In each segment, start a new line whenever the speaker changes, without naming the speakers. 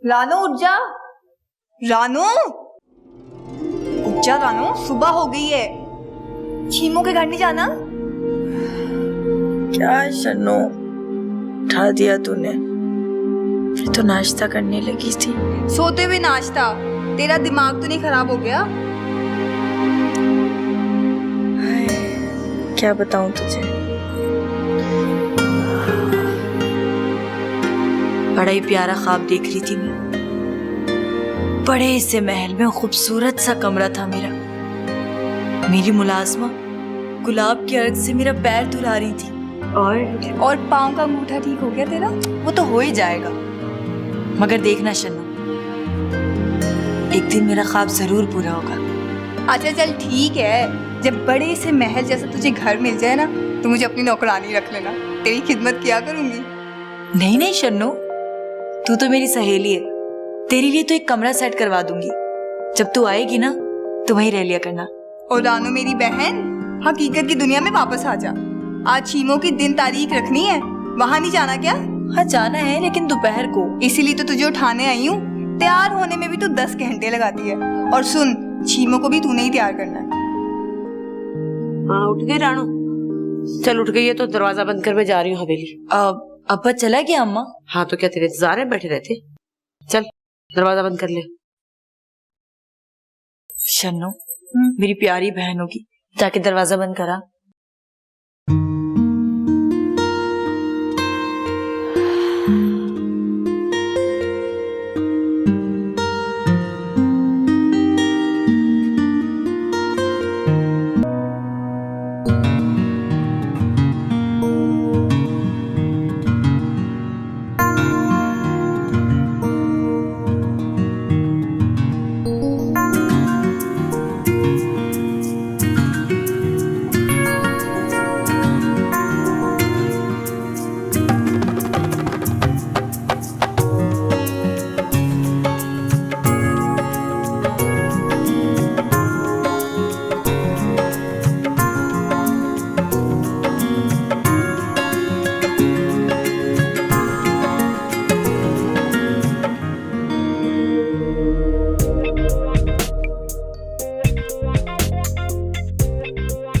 रानू उठ जा, रानू उठ जा, रानू सुबह हो गई है। चीमू के घर नहीं जाना?
क्या शन्नो, उठा दिया तूने। फिर तो नाश्ता करने लगी थी।
सोते हुए नाश्ता? तेरा दिमाग तो नहीं खराब हो गया?
हाय, क्या बताऊं तुझे। बड़ा ही प्यारा ख्वाब देख रही थी मैं। बड़े से महल में खूबसूरत सा कमरा था मेरा। मेरी मुलाजमा गुलाब के अर्क से मेरा पैर धुला रही थी।
और पाँव का अंगूठा ठीक हो गया तेरा?
वो तो हो ही जाएगा, मगर देखना शन्नो, एक दिन मेरा ख्वाब जरूर पूरा होगा।
अच्छा चल ठीक है, जब बड़े से महल जैसा तुझे घर मिल जाए ना तो मुझे अपनी नौकरानी रख लेना, तेरी खिदमत किया करूंगी।
नहीं नहीं शन्नो, तू तो मेरी सहेली है, तेरे लिए तो एक कमरा सेट करवा दूंगी। जब तू आएगी ना तो वहीं रह लिया करना।
और रानू मेरी बहन, हकीकत की दुनिया में वापस आ जा। आज चीमो की दिन तारीख रखनी है, वहां नहीं जाना क्या?
हाँ जाना है, लेकिन दोपहर को।
इसीलिए तो तुझे उठाने आई हूँ। तैयार होने में भी तू 10 घंटे लगाती है। और सुन, चीमो को भी तूने ही तैयार करना है।
हाँ उठ गई रानू? चल उठ गई है तो दरवाजा बंद कर, मैं जा रही हूँ हवेली।
अब्बा चला गया अम्मा?
हाँ तो क्या तेरे इंतजार में बैठे रहते? चल दरवाजा बंद कर ले।
शन्नो, मेरी प्यारी बहन होगी, जाके दरवाजा बंद करा।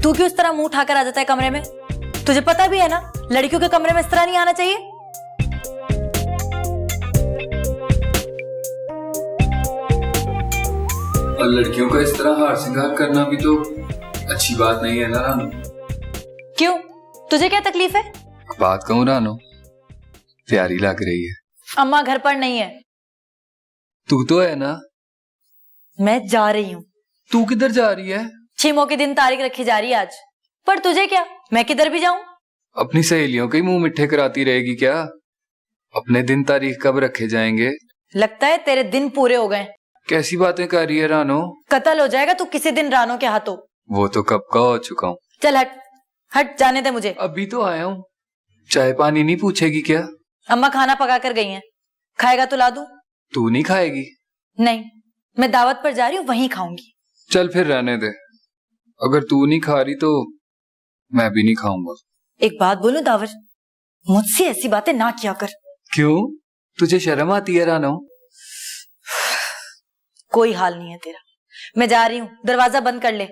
तू क्यों इस तरह मुंह उठाकर आ जाता है कमरे में? तुझे पता भी है ना, लड़कियों के कमरे में इस तरह नहीं आना चाहिए।
और लड़कियों का इस तरह हार श्रृंगार करना भी तो अच्छी बात नहीं है ना रानू।
क्यों, तुझे क्या तकलीफ है?
बात कहूँ रानू, प्यारी लग रही है।
अम्मा घर पर नहीं है।
तू तो है ना?
मैं जा रही हूँ।
तू किधर जा रही है?
चीमो की दिन तारीख रखी जा रही है आज। पर तुझे क्या, मैं किधर भी जाऊं?
अपनी सहेलियों के मुंह मिठे कराती रहेगी क्या? अपने दिन तारीख कब रखे जाएंगे?
लगता है तेरे दिन पूरे हो गए।
कैसी बातें कर रही है रानू?
कत्ल हो जाएगा तू किसी दिन रानों के हाथों।
वो तो कब का हो चुका हूँ।
चल हट, हट जाने दे मुझे।
अभी तो आया हूँ, चाय पानी नहीं पूछेगी क्या?
अम्मा खाना पका कर गई हैं, खाएगा तो ला दूं?
तू नहीं खाएगी?
नहीं, मैं दावत पर जा रही हूँ, वहीं खाऊंगी।
चल फिर रहने दे, अगर तू नहीं खा रही तो मैं भी नहीं खाऊंगा।
एक बात बोलूं दावर, मुझसे ऐसी बातें ना किया कर।
क्यों, तुझे शर्म आती है रानू?
कोई हाल नहीं है तेरा, मैं जा रही हूँ, दरवाजा बंद कर ले।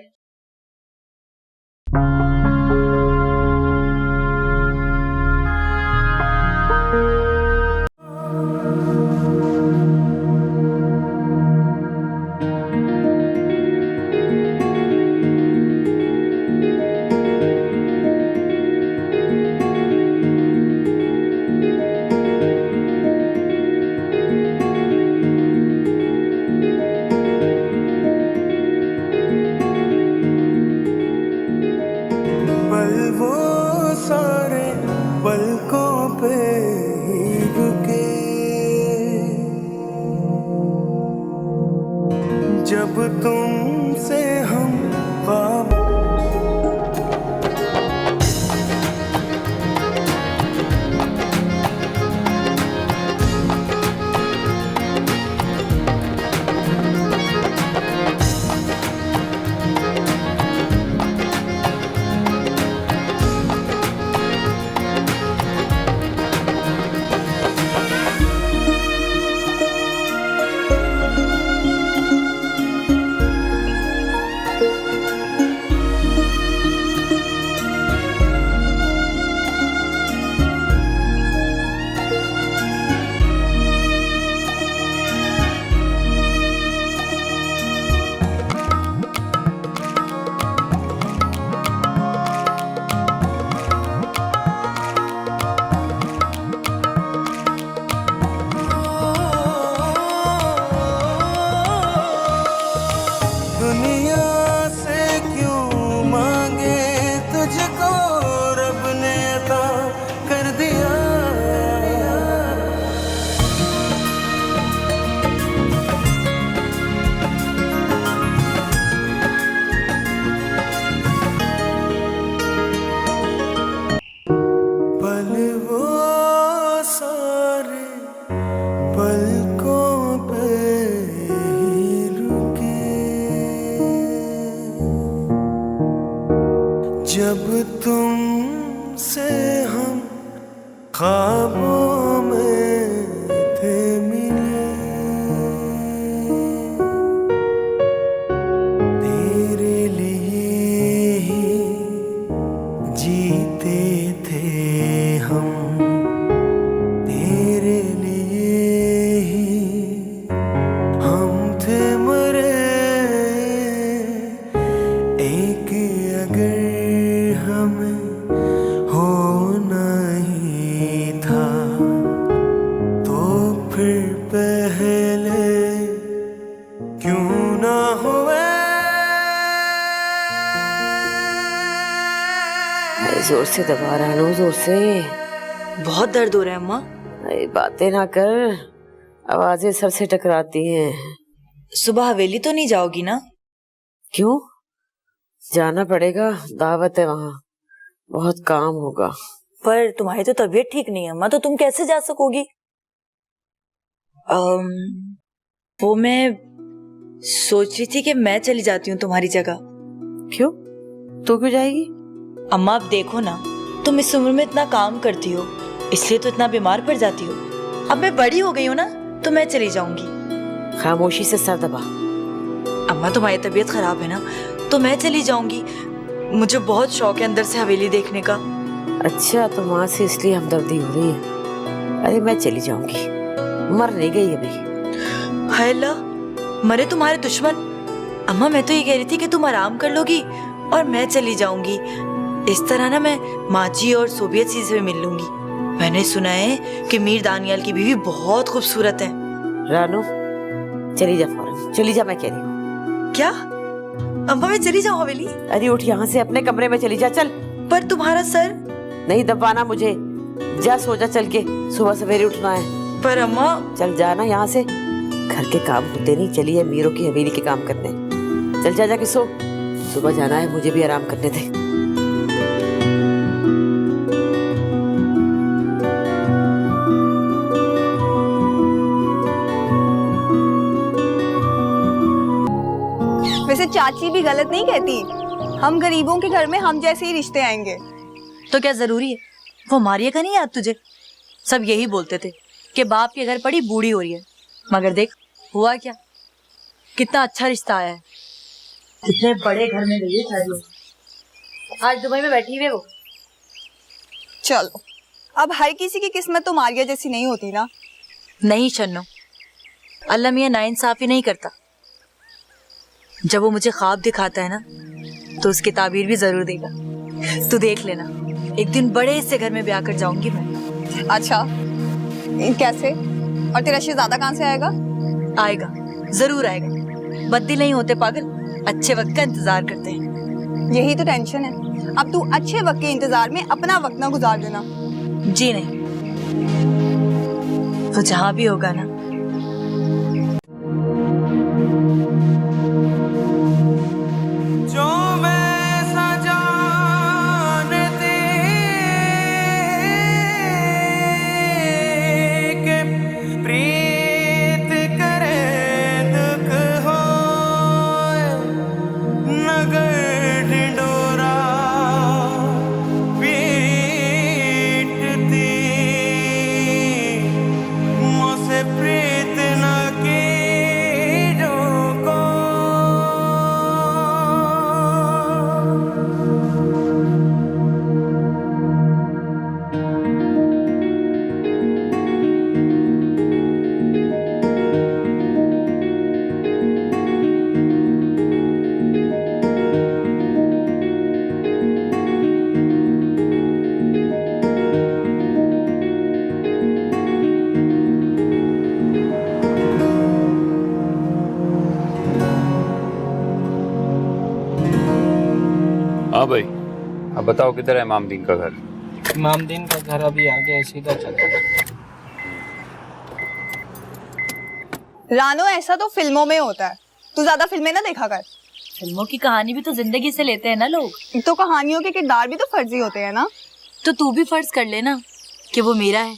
जब तुमसे हम जब तुमसे हम ख्वाबों में थे मिले, तेरे लिए ही जीते थे हम, तेरे लिए ही हम थे मरे। एक अगर हमें होना ही था तो फिर पहले क्यों ना हुए।
अरे जोर से दबा रानू, जोर से।
बहुत दर्द हो रहा है अम्मा।
अरे बातें ना कर, आवाजें सर से टकराती हैं।
सुबह हवेली तो नहीं जाओगी ना?
क्यों? जाना पड़ेगा, दावत है वहाँ, बहुत काम होगा।
पर तुम्हारी तो तबीयत ठीक नहीं है अम्मा, तो तुम कैसे जा सकोगी? वो मैं सोच रही थी कि मैं चली जाती हूँ तुम्हारी जगह।
क्यों? तू क्यों जाएगी?
अम्मा अब देखो ना, तुम इस उम्र में इतना काम करती हो, इसलिए तो इतना बीमार पड़ जाती हो। अब मैं बड़ी हो गई हूँ ना, तो मैं चली जाऊंगी।
खामोशी से सर दबा।
अम्मा तुम्हारी तबीयत खराब है ना, तो मैं चली जाऊंगी। मुझे बहुत शौक है अंदर से हवेली देखने का।
अच्छा, तो माँ से इसलिए हमदर्दी हो रही है। अरे मैं चली जाऊंगी, मर नहीं गई अभी।
हाय अल्लाह, मरे तुम्हारे दुश्मन। अम्मा मैं तो ये कह रही थी कि तुम आराम कर लोगी और मैं चली जाऊंगी। इस तरह ना मैं माची और सोबियत सी से मिल लूंगी। मैंने सुना है कि मीर दानियाल की बीवी बहुत खूबसूरत है।
रानू चली जा फौरन, चली जा, मैं कह रही हूँ।
क्या अम्मा मैं चली जाऊँ हवेली?
अरे उठ, यहाँ से अपने कमरे में चली जा, चल।
पर तुम्हारा सर?
नहीं दबाना मुझे, जा सो जा चल के, सुबह सवेरे उठना है।
पर अम्मा।
चल जाना यहाँ से, घर के काम होते नहीं, चलिए मीरों की हवेली के काम करने। चल जा के सो, सुबह जाना है, मुझे भी आराम करने दे।
वैसे चाची भी गलत नहीं कहती, हम गरीबों के घर में हम जैसे ही रिश्ते आएंगे।
तो क्या जरूरी है? वो मारिया का नहीं याद तुझे? सब यही बोलते थे कि बाप के घर पड़ी बूढ़ी हो रही है, मगर देख हुआ क्या, कितना अच्छा रिश्ता आया है। इतने बड़े घर में गई है, आज दुबई में बैठी हुई वो।
चलो, अब हर किसी की किस्मत तो मारिया जैसी नहीं होती ना।
नहीं शन्नो, अल्लाह मियां नाइंसाफी नहीं करता। जब वो मुझे ख्वाब दिखाता है ना, तो उसकी ताबीर भी जरूर देगा। तू देख लेना, एक दिन बड़े से घर में ब्याह कर जाऊंगी मैं।
अच्छा, कैसे? और तेरा शहजादा कहाँ से आएगा?
आएगा, जरूर आएगा। बद्दिल नहीं होते पागल, अच्छे वक्त का इंतजार करते हैं।
यही तो टेंशन है। अब तू अच्छे वक्त के इंतजार में अपना वक्त ना गुजार देना।
जी नहीं, वो जहां भी होगा ना,
जो वैसा जानते के प्रीत करे दुख हो, नगर ढिंडोरा पीटती, मुझसे प्रीत न की
हाँ भाई, अब बताओ किधर है इमामदीन का घर?
इमामदीन का घर अभी आगे है, सीधा चलता है।
रानो, ऐसा तो फिल्मों में होता है, तू ज्यादा फिल्में ना देखा कर।
फिल्मों की कहानी भी तो जिंदगी से लेते हैं ना लोग।
तो कहानियों के किरदार भी तो फर्जी होते हैं ना।
तो तू भी फर्ज कर लेना कि वो मेरा है,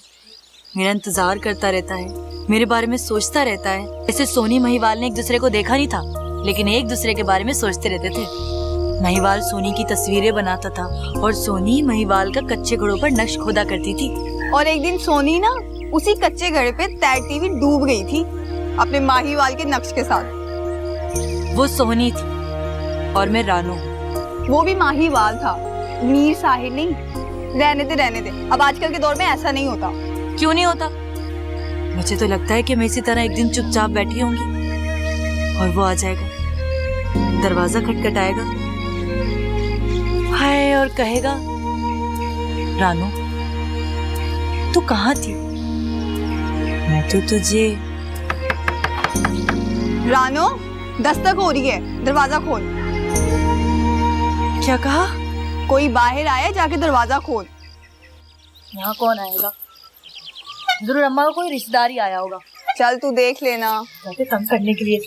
मेरा इंतजार करता रहता है, मेरे बारे में सोचता रहता है। ऐसे सोनी महिवाल ने एक दूसरे को देखा नहीं था, लेकिन एक दूसरे के बारे में सोचते रहते थे। महिवाल सोनी की तस्वीरें बनाता था और सोनी महिवाल का कच्चे घड़ों पर नक्श खोदा करती थी।
और एक दिन सोनी ना उसी कच्चे घड़े पे तैरती हुई डूब गई थी अपने माहीवाल के नक्श के साथ।
वो सोनी थी और मैं रानू।
वो भी माहीवाल था, मीर साहिर नहीं। रहने दे। अब आजकल के दौर में ऐसा नहीं होता।
क्यों नहीं होता? मुझे तो लगता है कि मैं इसी तरह एक दिन चुपचाप बैठी होंगी और वो आ जाएगा, दरवाजा खटखटाएगा, हाय और कहेगा, रानू तू कहाँ थी? मैं तो तुझे।
रानो, दस्तक हो रही है, दरवाजा खोल।
क्या कहा?
कोई बाहर आया, जाके दरवाजा खोल।
यहाँ कौन आएगा? जरूर अम्मा का कोई रिश्तेदार ही आया होगा।
चल तू देख लेना।
जाके कम करने के लिए।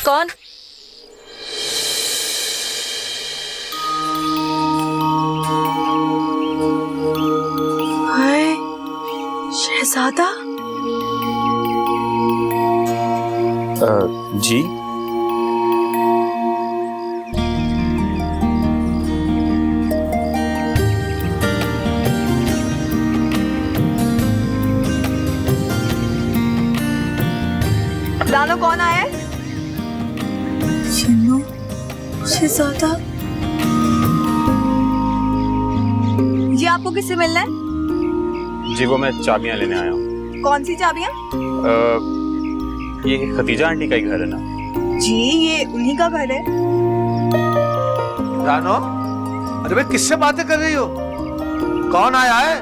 कौन? हाय, शहजादा।
जी
रानो, कौन आया है?
चिन्नू, शहजादा।
जी आपको किससे मिलना है?
जी वो मैं चाबियां लेने आया हूँ।
कौन सी चाबियां?
ये खतीजा आंटी का ही घर है ना?
जी ये उन्हीं का घर है।
रानो, अरे भाई किससे बातें कर रही हो? कौन आया है?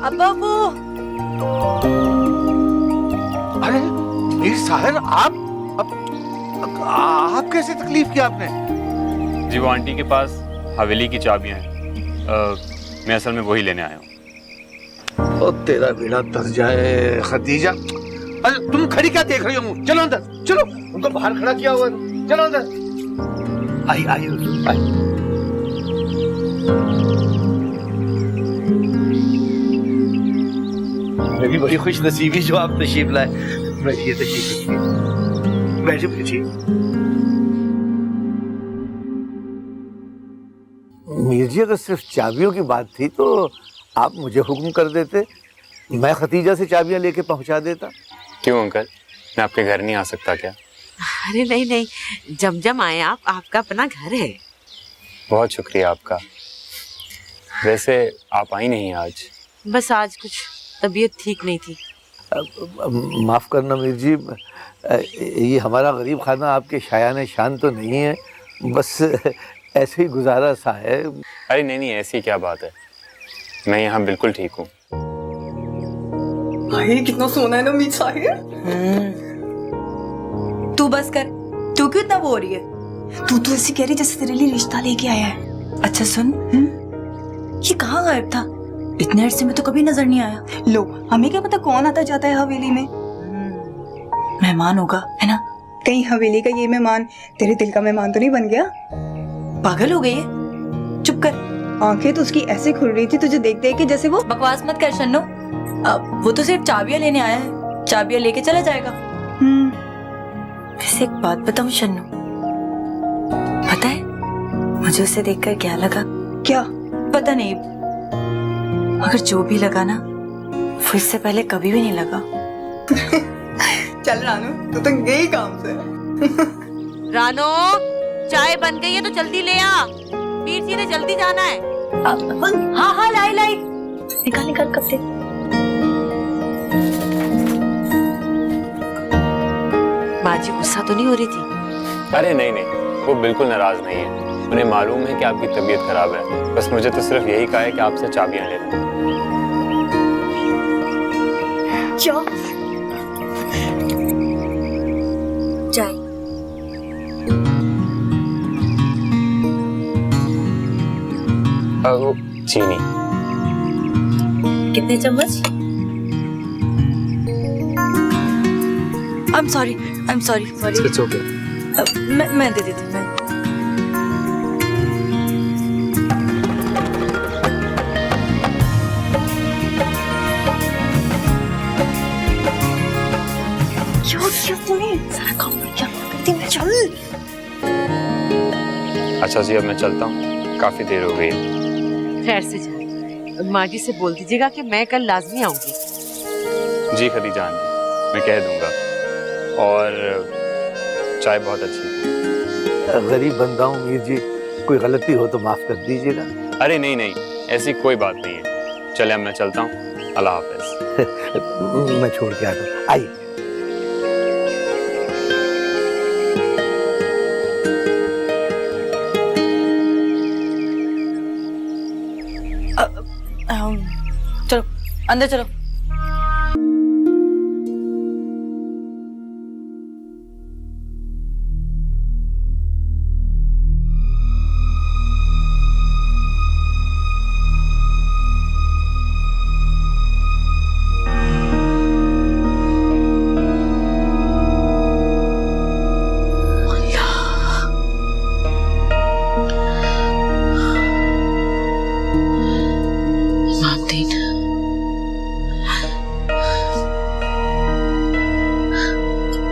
अब्बा वो।
अरे मीर साहिर, आप कैसे तकलीफ की आपने?
जी वो आंटी के पास हवेली की चाबियां हैं। मैं असल में वही लेने आया हूँ।
ओ तेरा बेड़ा तर जाए खतीजा। अरे तुम खड़ी क्या देख रही हो? चलो अंदर, चलो। उनको बाहर खड़ा किया हुआ है, चलो अंदर। आई आई आई। मैं भी बड़ी खुश नसीबी जो आप तशरीफ लाए। बैठिए तशरीफ रखिए, बैठिए बैठिए। मीर जी, अगर सिर्फ चाबियों की बात थी तो आप मुझे हुक्म कर देते, मैं खतीजा से चाबियां लेके पहुंचा देता।
क्यों अंकल, मैं आपके घर नहीं आ सकता क्या?
अरे नहीं नहीं, जम आए आप, आपका अपना घर है।
बहुत शुक्रिया आपका। वैसे आप आई नहीं आज?
बस आज कुछ तबीयत ठीक नहीं थी।
माफ़ करना मीर जी, ये हमारा गरीब खाना आपके शायान शान तो नहीं है, बस ऐसे ही गुजारा सा है।
अरे नहीं नहीं, ऐसी क्या बात है, मैं यहाँ बिल्कुल ठीक हूँ।
भाई कितना सोना है ना मीर साहिर।
तू बस कर, तू क्यों इतना वो हो रही है?
तू तो ऐसी कह रही जैसे तेरे लिए रिश्ता लेके आया है।
अच्छा सुन, ये कहाँ गायब था? इतने अरसे में तो कभी नजर नहीं आया।
लो, हमें क्या पता कौन आता जाता है हवेली में।
मेहमान होगा, है ना?
कहीं हवेली का ये मेहमान तेरे दिल का मेहमान तो नहीं बन गया?
पागल हो गई है? चुप कर।
आंखें तो उसकी ऐसे खुल रही थी तुझे देख देख के जैसे वो।
बकवास मत कर शन्नो। अब वो तो सिर्फ चाबियां लेने आया है, चाबियां लेके चला जाएगा। वैसे एक बात बताऊं शन्नो, पता है मुझे उसे देखकर क्या लगा?
क्या?
पता नहीं, मगर जो भी लगा ना वो इससे पहले कभी भी नहीं लगा।
चल रानू, तू तो गई काम से।
रानो, चाय बन गई है तो जल्दी ले आ, मीर जी ने जल्दी जाना है।
हाँ हाँ लाई लाई, निकाल कपड़े।
माँ जी गुस्सा तो नहीं हो रही थी?
अरे नहीं नहीं, वो बिल्कुल नाराज नहीं है। उन्हें मालूम है कि आपकी तबीयत खराब है, बस मुझे तो सिर्फ यही कहा है कि आपसे चाबियां ले लो।
क्या? चाय।
वो चीनी।
कितने चम्मच? I am sorry.
It's okay.
मैं दे देती हूँ।
क्या तूने सारा काम में क्या करती मैं चल।
अच्छा जी, अब मैं चलता हूँ, काफी देर हो गई है।
खैर से जाए, माँ जी से बोल दीजिएगा कि मैं कल लाजमी आऊंगी।
जी खदीजा आंटी, मैं कह दूंगा। और चाय बहुत अच्छी है।
गरीब बंदा हूँ मीर जी, कोई गलती हो तो माफ कर दीजिएगा।
अरे नहीं नहीं, ऐसी कोई बात नहीं है। चले अब मैं चलता हूँ, अल्लाह हाफिज।
मैं छोड़ के आता हूँ, आइए।
चलो अंदर चलो।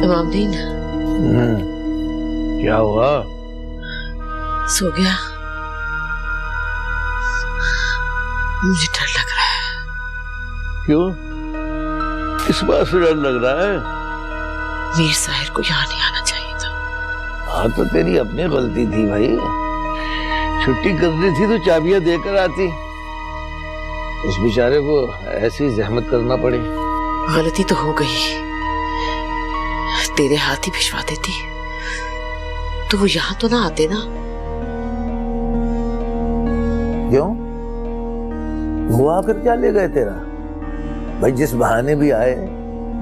इमामदीन,
क्या हुआ?
सो गया? मुझे डर लग रहा है।
क्यों? किस बात से डर लग रहा है?
मीर साहिर को यहाँ नहीं आना चाहिए था।
हाँ तो तेरी अपनी गलती थी भाई, छुट्टी करनी थी तो चाबियां देकर आती, उस बेचारे को ऐसी जहमत करना पड़ी।
गलती तो हो गई, तेरे हाथ ही भिजवा देती तो वो यहाँ तो ना आते ना।
क्यों? वो आकर क्या ले गए तेरा? भाई जिस बहाने भी आए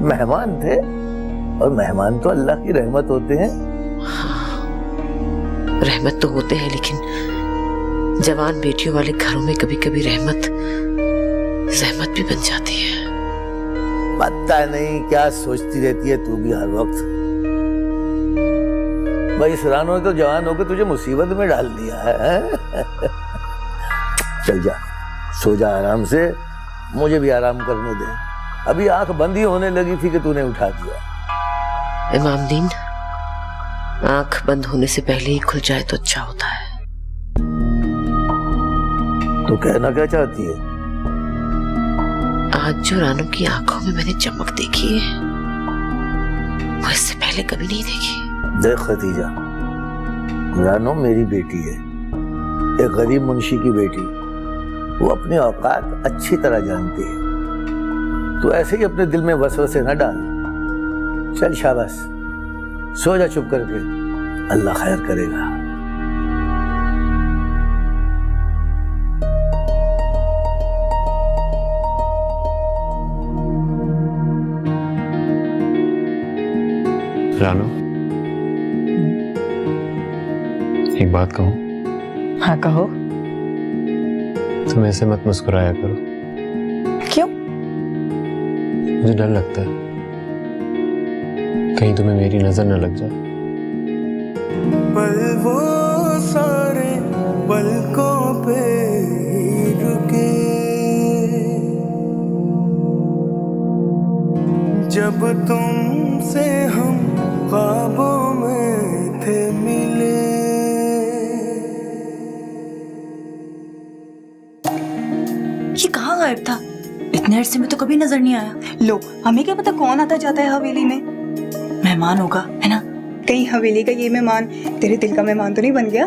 मेहमान थे, और मेहमान तो अल्लाह की रहमत होते हैं।
हाँ, रहमत तो होते हैं, लेकिन जवान बेटियों वाले घरों में कभी कभी रहमत जहमत भी बन जाती है।
पता नहीं क्या सोचती रहती है तू भी हर वक्त। भाई इस रानो ने तो जवान होकर तुझे मुसीबत में डाल दिया है। चल जा, सो जा आराम से, मुझे भी आराम करने दे। अभी आंख बंद ही होने लगी थी कि तूने उठा दिया।
इमामदीन, आंख बंद होने से पहले ही खुल जाए तो अच्छा होता है।
तो कहना क्या चाहती है?
आज जो रानू की आंखों में मैंने चमक देखी है, वो इससे पहले कभी नहीं देखी।
देख खतीजा, रानो मेरी बेटी है, एक गरीब मुंशी की बेटी। वो अपनी औकात अच्छी तरह जानती है। तू ऐसे ही अपने दिल में वसवसे न डाल। चल शाबाश, सो जा चुप करके, अल्लाह खैर करेगा।
रानो, एक बात कहूँ?
हाँ कहो।
तुम ऐसे मत मुस्कुराया करो।
क्यों?
मुझे डर लगता है कहीं तुम्हें मेरी नजर न लग जाए।
पल वो सारे पलकों पे ही रुके, जब तुमसे हम ख्वाबों में थे मिले।
ये कहाँ गायब था? इतने अरसे में तो कभी नजर नहीं आया।
लो, हमें क्या पता कौन आता जाता है हवेली में।
मेहमान होगा, है ना?
कहीं हवेली का ये मेहमान तेरे दिल का मेहमान तो नहीं बन गया?